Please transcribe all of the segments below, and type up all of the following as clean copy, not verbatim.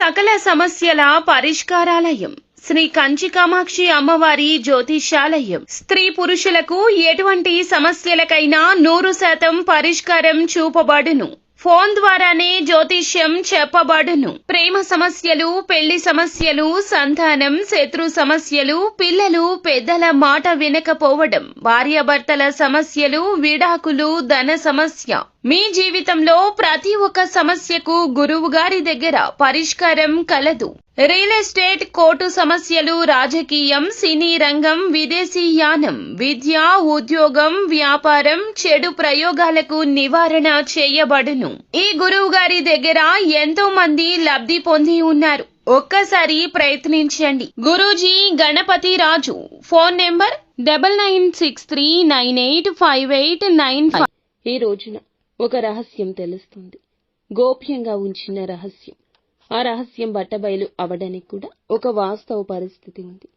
సకల సమస్యల పరిష్కారాలయం శ్రీ కంచి కామాక్షి అమ్మవారి జ్యోతిషాలయం. స్త్రీ పురుషులకు ఎటువంటి సమస్యలకైనా 100% పరిష్కారం చూపబడును. ఫోన్ ద్వారానే జ్యోతిష్యం చెప్పబడును. ప్రేమ సమస్యలు, పెళ్లి సమస్యలు, సంతానం, శత్రు సమస్యలు, పిల్లలు పెద్దల మాట వినకపోవడం, భార్యాభర్తల సమస్యలు, విడాకులు, ధన సమస్య, మీ జీవితంలో ప్రతి ఒక్క సమస్యకు గురువు గారి దగ్గర పరిష్కారం కలదు. రియల్ ఎస్టేట్, కోర్టు సమస్యలు, రాజకీయం, సినీ రంగం, విదేశీయానం, విద్య, ఉద్యోగం, వ్యాపారం, చెడు ప్రయోగాలకు నివారణ చేయబడును. ఈ గురువు గారి దగ్గర ఎంతో మంది లబ్ధి పొంది ఉన్నారు. ఒక్కసారి ప్రయత్నించండి. గురూజీ గణపతి రాజు. Phone number 9963985895. ఈ రోజున ఒక రహస్యం తెలుస్తుంది. గోప్యంగా ఉంచిన రహస్యం. ఆ రహస్యం బట్టబయలు అవడానికి కూడా ఒక వాస్తవ పరిస్థితి ఉంది.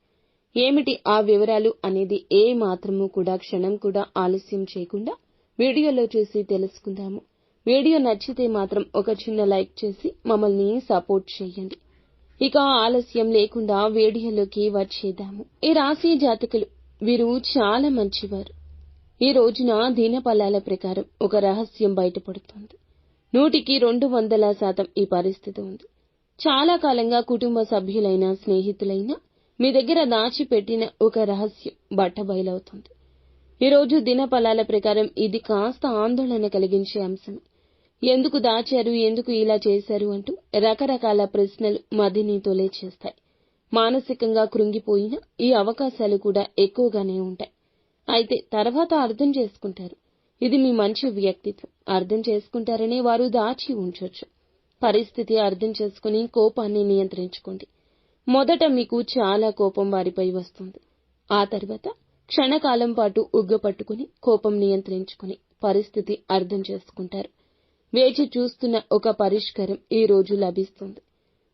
ఏమిటి ఆ వివరాలు అనేది ఏ మాత్రము కూడా క్షణం కూడా ఆలస్యం చేయకుండా వీడియోలో చూసి తెలుసుకుందాము. వీడియో నచ్చితే మాత్రం ఒక చిన్న లైక్ చేసి మమ్మల్ని సపోర్ట్ చేయండి. ఇక ఆలస్యం లేకుండా వీడియోలోకి వచ్చేద్దాము. ఈ రాశి జాతకులు వీరు చాలా మంచివారు. ఈ రోజున దినఫలాల ప్రకారం ఒక రహస్యం బయటపడుతుంది. 100% ఈ పరిస్థితి ఉంది. చాలా కాలంగా కుటుంబ సభ్యులైన, స్నేహితులైనా మీ దగ్గర దాచిపెట్టిన ఒక రహస్యం బట్టబయలవుతుంది. ఈరోజు దినఫలాల ప్రకారం ఇది కాస్త ఆందోళన కలిగించే అంశమే. ఎందుకు దాచారు, ఎందుకు ఇలా చేశారు అంటూ రకరకాల ప్రశ్నలు మదిని తొలిచేస్తాయి. మానసికంగా కృంగిపోయిన ఈ అవకాశాలు కూడా ఎక్కువగానే ఉంటాయి. అయితే తర్వాత అర్థం చేసుకుంటారు. ఇది మీ మంచి వ్యక్తిత్వం. అర్థం చేసుకుంటారనే వారు దాచి ఉంచొచ్చు. పరిస్థితి అర్థం చేసుకుని కోపాన్ని నియంత్రించుకోండి. మొదట మీకు చాలా కోపం వారిపై వస్తుంది. ఆ తర్వాత క్షణకాలం పాటు ఉగ్గపట్టుకుని కోపం నియంత్రించుకుని పరిస్థితి అర్థం చేసుకుంటారు. వేచి చూస్తున్న ఒక పరిష్కారం ఈ రోజు లభిస్తుంది.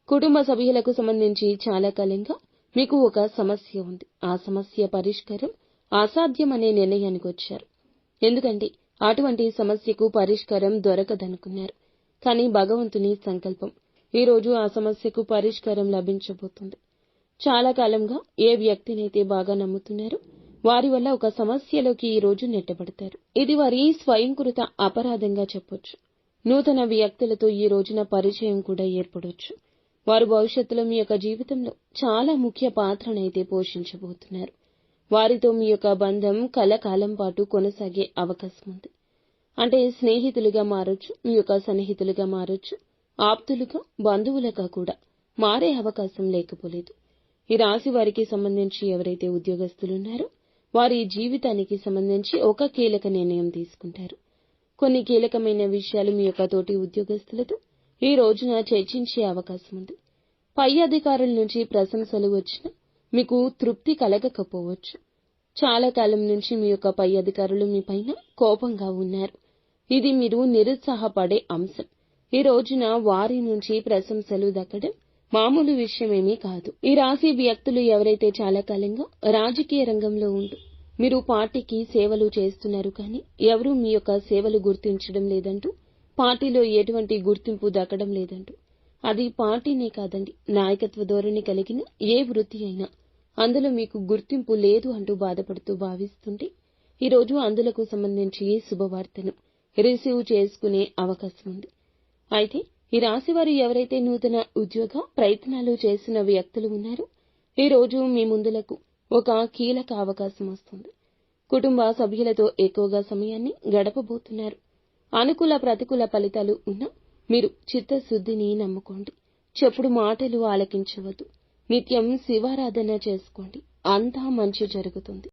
కుటుంబ సభ్యులకు సంబంధించి చాలా కాలంగా మీకు ఒక సమస్య ఉంది. ఆ సమస్య పరిష్కారం అసాధ్యమనే నిర్ణయానికి వచ్చారు. ఎందుకంటే అటువంటి సమస్యకు పరిష్కారం దొరకదనుకున్నారు. కానీ భగవంతుని సంకల్పం ఈ రోజు ఆ సమస్యకు పరిష్కారం లభించబోతుంది. చాలా కాలంగా ఏ వ్యక్తినైతే బాగా నమ్ముతున్నారో వారి వల్ల ఒక సమస్యలోకి ఈ రోజు నెట్టబడతారు. ఇది వారి స్వయంకృత అపరాధంగా చెప్పొచ్చు. నూతన వ్యక్తులతో ఈ రోజున పరిచయం కూడా ఏర్పడొచ్చు. వారు భవిష్యత్తులో మీ యొక్క జీవితంలో చాలా ముఖ్య పాత్రనైతే పోషించబోతున్నారు. వారితో మీ యొక్క బంధం కలకాలం పాటు కొనసాగే అవకాశం ఉంది. అంటే స్నేహితులుగా మారొచ్చు, మీ యొక్క సన్నిహితులుగా మారొచ్చు, ఆప్తులుగా, బంధువులుగా కూడా మారే అవకాశం లేకపోలేదు. ఈ రాశి వారికి సంబంధించి ఎవరైతే ఉద్యోగస్తులున్నారో వారి జీవితానికి సంబంధించి ఒక కీలక నిర్ణయం తీసుకుంటారు. కొన్ని కీలకమైన విషయాలు మీ యొక్క తోటి ఉద్యోగస్తులతో ఈ రోజున చర్చించే అవకాశం ఉంది. పై అధికారుల నుంచి ప్రశంసలు వచ్చినా మీకు తృప్తి కలగకపోవచ్చు. చాలా కాలం నుంచి మీ యొక్క పై అధికారులు మీ పైన కోపంగా ఉన్నారు. ఇది మీరు నిరుత్సాహపడే అంశం. ఈ రోజున వారి నుంచి ప్రశంసలు దక్కడం మామూలు విషయమేమీ కాదు. ఈ రాశి వ్యక్తులు ఎవరైతే చాలా కాలంగా రాజకీయ రంగంలో ఉంటూ మీరు పార్టీకి సేవలు చేస్తున్నారు, కానీ ఎవరూ మీ యొక్క సేవలు గుర్తించడం లేదంటూ, పార్టీలో ఎటువంటి గుర్తింపు దక్కడం లేదంటూ, అది పార్టీనే కాదండి, నాయకత్వ ధోరణి కలిగిన ఏ వృత్తి అయినా అందులో మీకు గుర్తింపు లేదు అంటూ బాధపడుతూ భావిస్తుంటే ఈరోజు అందులకు సంబంధించి శుభవార్తను రిసీవ్ చేసుకునే అవకాశం ఉంది. అయితే ఈ రాశి వారు ఎవరైతే నూతన ఉద్యోగ ప్రయత్నాలు చేసిన వ్యక్తులు ఉన్నారో ఈ రోజు మీ ముందులకు ఒక కీలక అవకాశం వస్తుంది. కుటుంబ సభ్యులతో ఎక్కువగా సమయాన్ని గడపబోతున్నారు. అనుకూల ప్రతికూల ఫలితాలు ఉన్నా మీరు చిత్తశుద్ధిని నమ్ముకోండి. చెప్పుడు మాటలు ఆలకించవద్దు. నిత్యం శివారాధన చేసుకోండి. అంతా మంచి జరుగుతుంది.